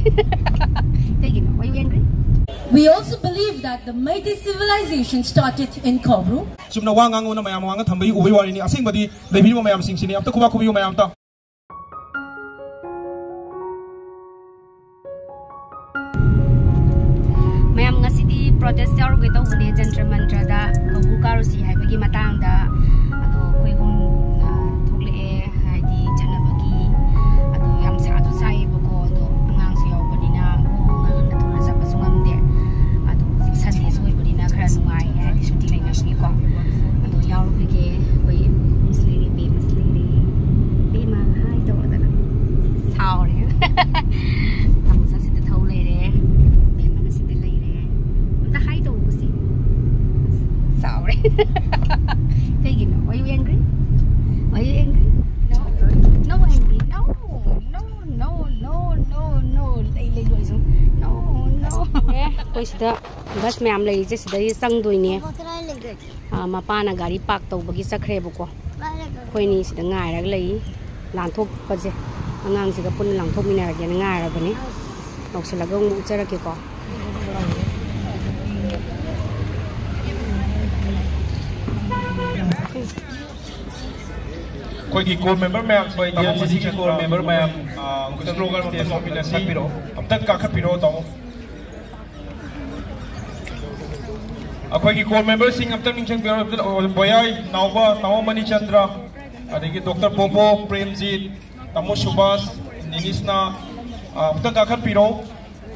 Why are you angry? We also believe that the Meitei civilization started in Kobru. Sumna wangang una mayam wanga thambai uwi wari ni asing badi lebi mo mayam sing sini amta kuba kubi mayam ta. Mayam ngasidi protest yaru gito hune jantra mantra da kabu karusi hai bagi matang da ado koi hum thole hai di chana bagi ado yam sa tu sai bako ado angang si yaw bani na ngang na thona sa pasungam de ado Sunday soi bani na khara sungai hai di suti lai ngai ko ado yaru bagi koi muslim be ma hai to da sorry tam sa si de thole re sorry. Why are you angry? Why are you angry? No, no angry. No. Tôi sẽ bus mẹ lấy chứ sẽ sang đuôi nè. Mà pa na gari park tàu bagi sa khe boko. Khoi ni sẽ ngai ra lấy lan thop pa je. Angang sẽ pun lang thop mina ra ngai ra bani. Nok se lagong mu chara ke ko. Koi ki core member ma'am, koi DMCC ki core member ma'am, slogan mo tayo pinasi piro, amtat kakapiro to. Koi ki core member sing amtat minchang piro, boyay nawa Mani Chandra, adiki Dr. Popo, Premjit, Tamo Subhas, Ninisna, amtat kakapiro,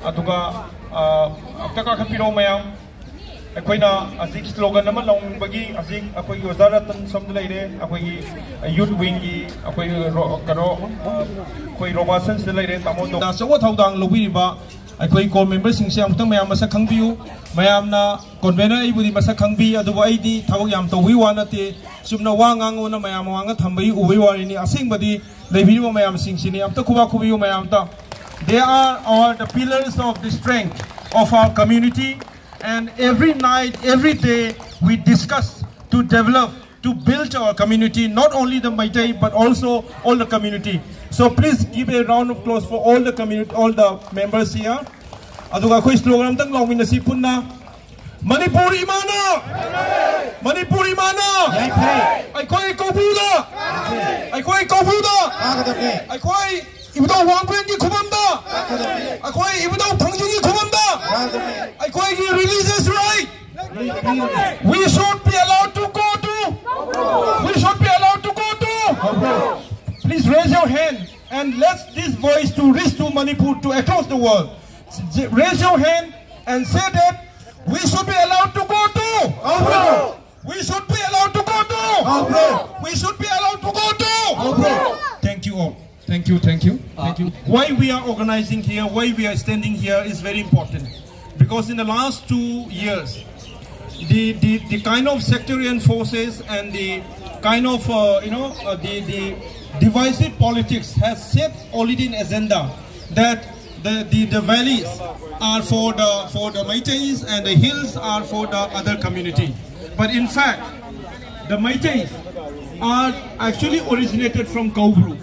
atuga amtat kakapiro ma'am. Akoina azik slogan naman long bagi azik akoi wazara tan samdalaire akoi youth wing gi akoi karo koi robasan selaire tamo da sawa thaudang lobi ba akoi core member sing se amtang mayam masa khangbiu mayam na convener ibudi masa khangbi adu aidi thawak yam to wi wanate sumna wangang na mayam wanga thambai uwi wari ni asing badi lebi mo mayam sing sini amta kuba kubi mayam ta. They are all the pillars of the strength of our community. And every night, every day, we discuss to develop, to build our community, not only the Meitei, but also all the community. So please give a round of applause for all the community, all the members here. Aduga koi slogan tang long minasi punna. Manipur imana! Manipur imana! Ay koi kobuda! Ay koi kobuda! Ay koi ibadaw wangpen ki kumanda! Ay koi ibadaw tangjung ki kumanda! Religious right. We should be allowed to go to. We should be allowed to go to. Please raise your hand and let this voice to reach to Manipur to across the world. Raise your hand and say that we should be allowed to go to. We should be allowed to go to. We should be allowed to go to. Thank you all. Thank you. Why we are organizing here, why we are standing here is very important. Because in the last 2 years, the kind of sectarian forces and the kind of the divisive politics has set already an agenda that the valleys are for the Meiteis and the hills are for the other community. But in fact, the Meiteis are actually originated from Kobru.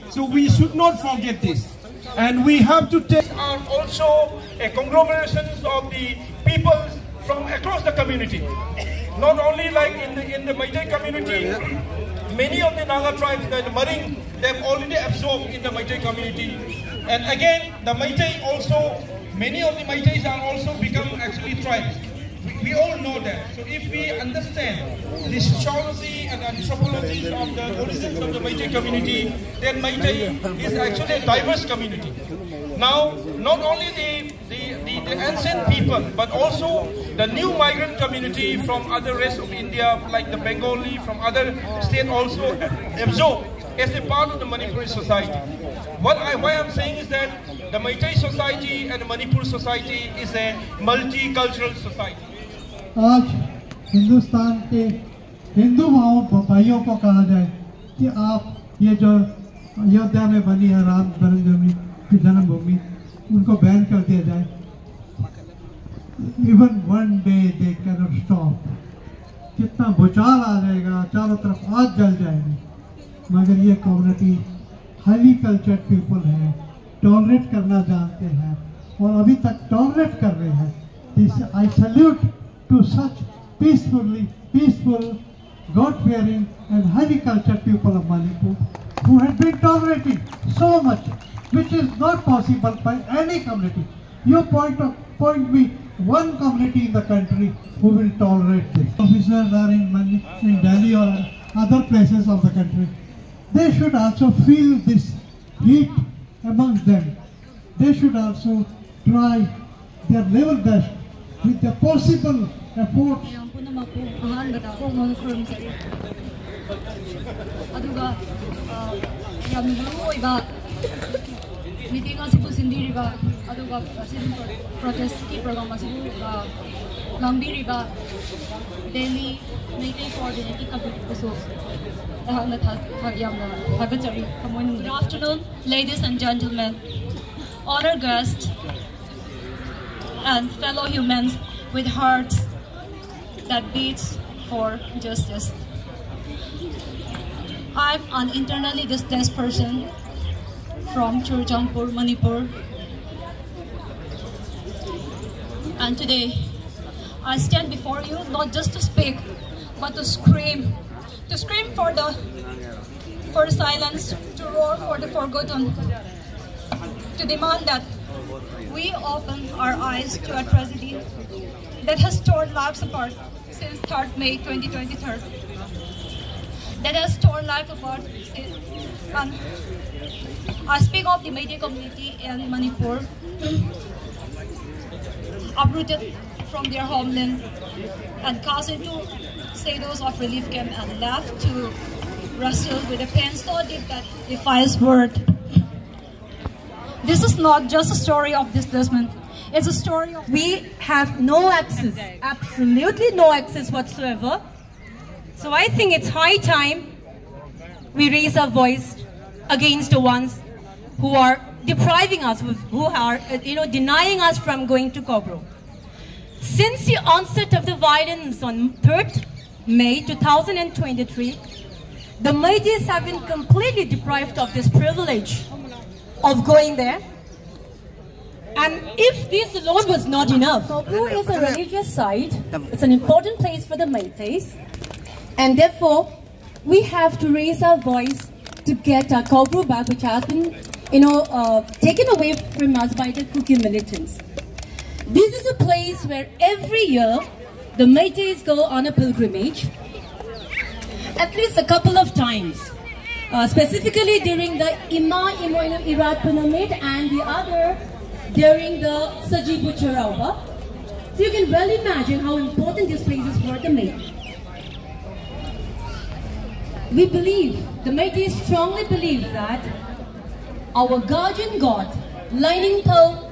So we should not forget this. And we have to take also a conglomeration of the people from across the community. Not only like in the Meitei community, many of the Naga tribes, the Maring, they have already absorbed in the Meitei community. And again, the Meitei also, many of the Meiteis are also become actually tribes. We all know that. So if we understand the sociology and anthropology of the origins of the Meitei community, then Meitei is actually a diverse community. Now, not only the ancient people, but also the new migrant community from other rest of India, like the Bengali, from other states also absorbed as a part of the Manipuri society. Why I'm saying is that the Meitei society and the Manipur society is a multicultural society. आज हिंदुस्तान के हिंदू भाइयों को कहा जाए कि आप ये जो अयोध्या में बनी है राम की जन्मभूमि, उनको बैन कर दिया जाए. Even one day they cannot stop. कितना भूचाल आ जाएगा, चारों तरफ आग जल जाएगी, मगर ये कम्युनिटी हाईली कल्चर्ड पीपल है. टॉलरेट करना जानते हैं और अभी तक टॉलरेट कर रहे हैं. I salute to such peaceful, God-fearing and highly cultured people of Manipur who had been tolerating so much, which is not possible by any community. You point me one community in the country who will tolerate this. Officers are in Delhi or other places of the country. They should also feel this heat amongst them. They should also try their level best with the possible efforts. Meeting asibu sindiriba aduga protest ki program asibu lambiriba Delhi meeting coordinating committee so good afternoon, ladies and gentlemen, honored guests and fellow humans with hearts that beats for justice. I'm an internally displaced person from Churachandpur, Manipur, and today I stand before you not just to speak, but to scream for silence, to roar for the forgotten, to demand that we open our eyes to a tragedy that has torn lives apart since 3rd May 2023. That has torn life apart since, and I speak of the Meitei community in Manipur, uprooted from their homeland and cast into shadows of relief camp and left to wrestle with a pain so deep that defies word. This is not just a story of displacement, it's a story of... We have no access, absolutely no access whatsoever. So I think it's high time we raise our voice against the ones who are depriving us, who are denying us from going to Kobro. Since the onset of the violence on 3rd May 2023, the Meiteis have been completely deprived of this privilege of going there. And if this alone was not enough, Kobro is a religious site. It's an important place for the Meiteis. And therefore, we have to raise our voice to get our Kobro back, which has been, taken away from us by the Kuki militants. This is a place where every year the Meiteis go on a pilgrimage, at least a couple of times, specifically during the Ima Imoino Irat Punamid and the other during the Sajibu Charawa. So you can well imagine how important this place is for the Meiteis. We believe, the Meiteis strongly believe that our guardian god, Lining Po,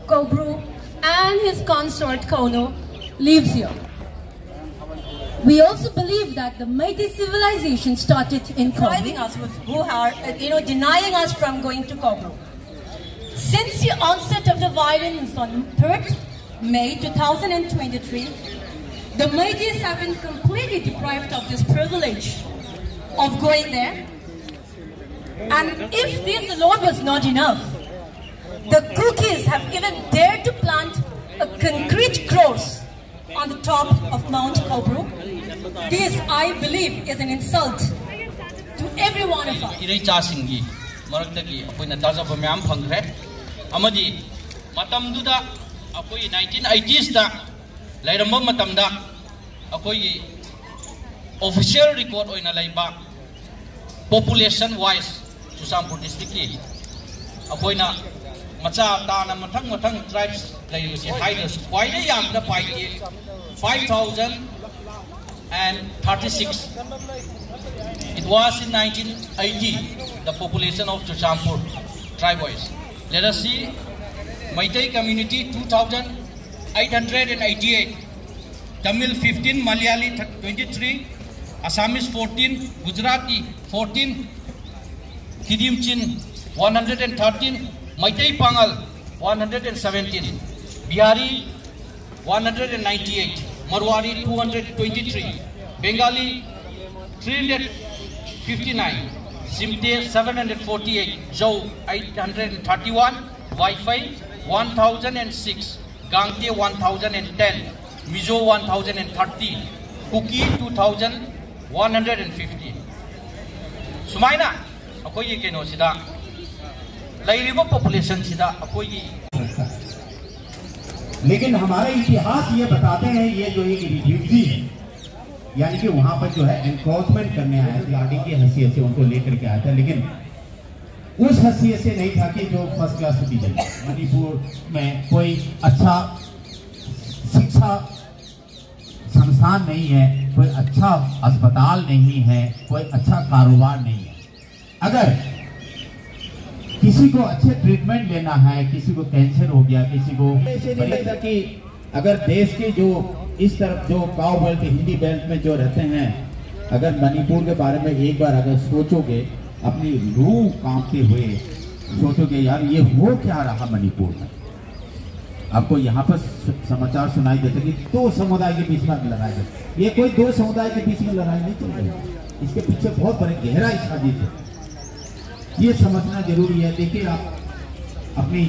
Kobro, and his consort Kono lives here. We also believe that the Meitei civilization started in Kobro, who are denying us from going to Kobro. Since the onset of the violence on 3rd May 2023, the Meiteis have been completely deprived of this privilege of going there. And if this alone was not enough, the Kukis have even dared to plant a concrete cross on the top of Mount Kobro. This, I believe, is an insult to every one of us. Amadi matamduda akoi 1980s da lairamba matamda akoi official record oina laiba population wise Churachandpur district ki akoina macha ta na mathang tribes lairusi hiders quite yamda pai 5036. It was in 1980 the population of Churachandpur tribe wise. Let us see, Meitei community 2,888, Tamil 15, Malayali 23, Assamese 14, Gujarati 14, Kidimchin 113, Meitei Pangal 117, Bihari 198, Marwari 223, Bengali 359, Simte 748, Zhou 831, Wi-Fi 1006, Gangte 1010, Mizo 1030, Kuki 2150. Sumaina, akoy keno sida. लाइरिबो population सीधा कोई लेकिन हमारे इतिहास ये बताते हैं ये जो एक रिफ्यूजी है यानी कि वहां पर जो है एनक्रोचमेंट करने आए थे आरडी की हैसियत से उनको लेकर के आया था लेकिन उस हैसियत से नहीं था कि जो फर्स्ट क्लास सिटीजन मणिपुर में कोई अच्छा शिक्षा संस्थान नहीं है कोई अच्छा अस्पताल नहीं है कोई अच्छा कारोबार नहीं है अगर किसी को अच्छे ट्रीटमेंट लेना है किसी को कैंसर हो गया किसी को कि अगर देश के जो इस तरफ जो काउ बेल्ट हिंदी बेल्ट में जो रहते हैं अगर मणिपुर के बारे में एक बार अगर सोचोगे अपनी रूह कांपते हुए सोचोगे यार ये हो क्या रहा मणिपुर में आपको यहाँ पर समाचार सुनाई देते कि दो समुदाय के बीच में लड़ाई है ये कोई दो समुदाय के बीच में लड़ाई नहीं चल रही इसके पीछे बहुत बड़े गहरा साजिश है ये समझना जरूरी है देखिए आप अपनी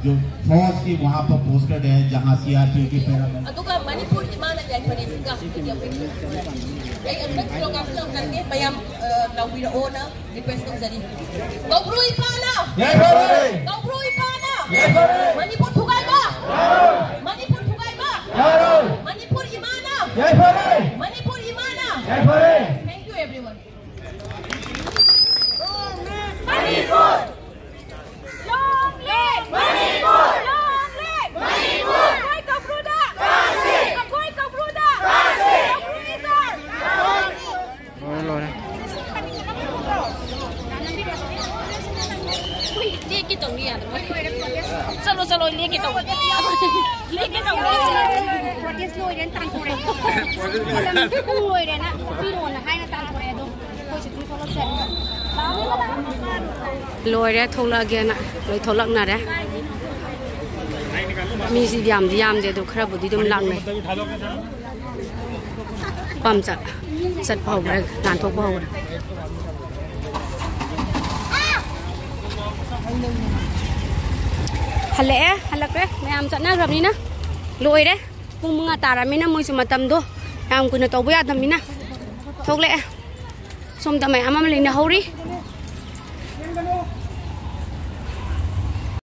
जो फौज की वहाँ पर पोस्टेड है जहाँ सीआरपीएफ की पैरामिलिट्री अतुका मणिपुर की माना जाए बने सिंगा सिंगा पे आई अंदर लोग आप लोग करते पयाम लाउवी ओना रिक्वेस्ट कर जरी गौब्रुई पाना जय भारत गौब्रुई पाना जय भारत मणिपुर ठुगाई बा मणिपुर ठुगाई बा मणिपुर इमाना जय भारत मणिपुर इमाना जय Bharat thank you everyone Manipur! Long live Manipur! Long live Manipur! Akoy Kabruda! Kasi! Akoy Kabruda! Kasi! Kabruizar! लेके तो नहीं आता चलो चलो लेके तो प्रोटेस्ट लो इधर तांग थोड़े लो इधर ना फिर वो ना है ना तांग थोड़े दो कोई चिट्ठी फॉलो कर लोरे थोला गेना लोई थोलक ना रे मी सी याम दे दो खरा बुदी दुम लांग ने पम चट पाउ रे नान थोक पाउ हले हलक रे मैम चटना ग्रबनी ना लोई रे पुंग मंगा तारामिना मोइसु मतम दो याम कुना तौबो यादमिना थोकले सोम तमै अमम लेना हौरी